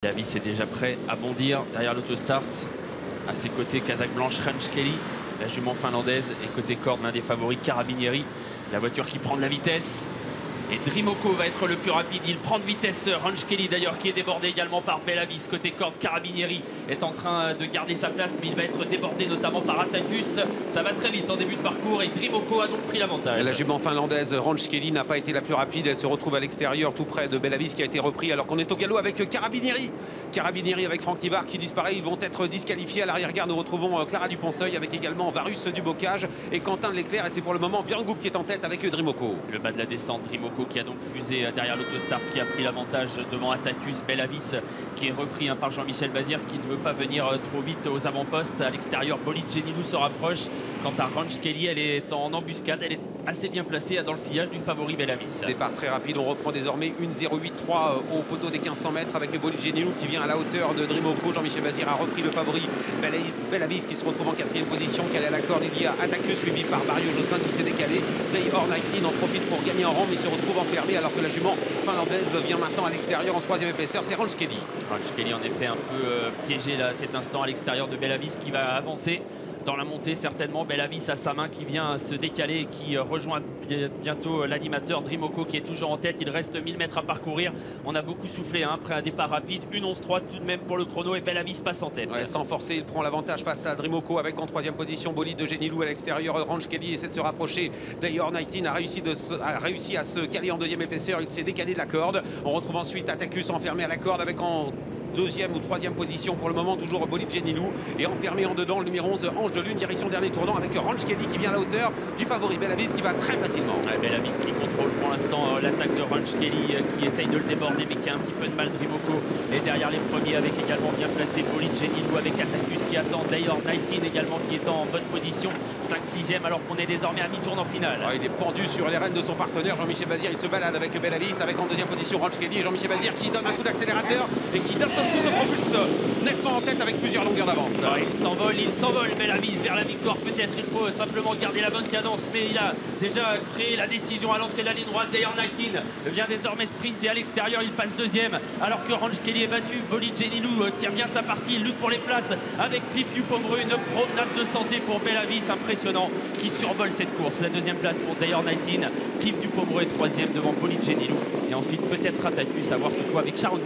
Davis est déjà prêt à bondir derrière l'autostart. À ses côtés, Kazakh Blanche, Ranch Kelly, la jument finlandaise. Et côté corde, l'un des favoris, Carabinieri. La voiture qui prend de la vitesse. Et Drimoco va être le plus rapide. Il prend de vitesse. Ranch Kelly d'ailleurs qui est débordé également par Bellavis. Côté corde, Carabinieri est en train de garder sa place, mais il va être débordé notamment par Attacus. Ça va très vite en début de parcours et Drimoco a donc pris l'avantage. La jument finlandaise Ranch Kelly n'a pas été la plus rapide. Elle se retrouve à l'extérieur tout près de Bellavis qui a été repris alors qu'on est au galop avec Carabinieri. Carabinieri avec Franck Nivard qui disparaît. Ils vont être disqualifiés. À l'arrière-garde, nous retrouvons Clara Duponceul avec également Varus Dubocage et Quentin Leclerc. Et c'est pour le moment Björn Goop qui est en tête avec Drimoco. Le bas de la descente, Drimoco qui a donc fusé derrière l'autostart, qui a pris l'avantage devant Attacus. Bellavis qui est repris par Jean-Michel Bazir qui ne veut pas venir trop vite aux avant-postes. À l'extérieur, Bolid Genilou se rapproche. Quant à Ranch Kelly, elle est en embuscade. Elle est assez bien placée dans le sillage du favori Bellavis. Départ très rapide. On reprend désormais une 0,8-3 au poteau des 1500 mètres avec le Bolid Genilou qui vient à la hauteur de Drimoco. Jean-Michel Bazir a repris le favori Bellavis qui se retrouve en 4e position. Calé à la corde, il y a Attacus suivi par Mario Josselin qui s'est décalé. Day or 19 en profite pour gagner en rang mais se retrouve enfermé alors que la jument finlandaise vient maintenant à l'extérieur en 3e épaisseur. C'est Ranch Kelly. Ranch Kelly en effet un peu piégé là à cet instant à l'extérieur de Bellavis qui va avancer dans la montée certainement. Bellavis à sa main qui vient se décaler et qui rejoint bientôt l'animateur Drimoco qui est toujours en tête. Il reste 1000 mètres à parcourir. On a beaucoup soufflé après un départ rapide. 1:11:3 tout de même pour le chrono et Bellavis passe en tête. Ouais, sans forcer, il prend l'avantage face à Drimoco avec en 3e position Bolid de Genilou à l'extérieur. Ranch Kelly essaie de se rapprocher. D'ailleurs, 19 a réussi à se caler en 2e épaisseur. Il s'est décalé de la corde. On retrouve ensuite Attacus enfermé à la corde avec en 2e ou 3e position pour le moment toujours Bolid Genilou et enfermé en dedans le numéro 11 Ange de Lune direction dernier tournant avec Ranch Kelly qui vient à la hauteur du favori Bellavis qui va très facilement. Bellavis qui contrôle pour l'instant l'attaque de Ranch Kelly qui essaye de le déborder mais qui a un petit peu de mal. Drimoco et derrière les premiers avec également bien placé Bolid Genilou avec Attacus qui attend Day or 19 également qui est en bonne position 5-6e alors qu'on est désormais à mi-tour en finale. Il est pendu sur les rênes de son partenaire Jean-Michel Bazir. Il se balade avec Bellavis avec en 2e position Ranch Kelly et Jean-Michel Bazir qui donne un coup d'accélérateur et qui d'un seul coup se propulse nettement en tête avec plusieurs longueurs d'avance. Il s'envole Bellavis vers la victoire peut-être. Il faut simplement garder la bonne cadence mais il a déjà créé la décision à l'entrée de la ligne droite. Day or 19 vient désormais sprinter à l'extérieur. Il passe 2e alors que Ranch Kelly est battu. Bolid Genilou tient bien sa partie. Il lutte pour les places avec Cliff Dupomereux. Une promenade de santé pour Bellavis impressionnant qui survole cette course. La 2e place pour Day or 19. Cliff Dupomereux est 3e devant Bolid Genilou et ensuite peut-être Attacus à voir toutefois avec Sharon.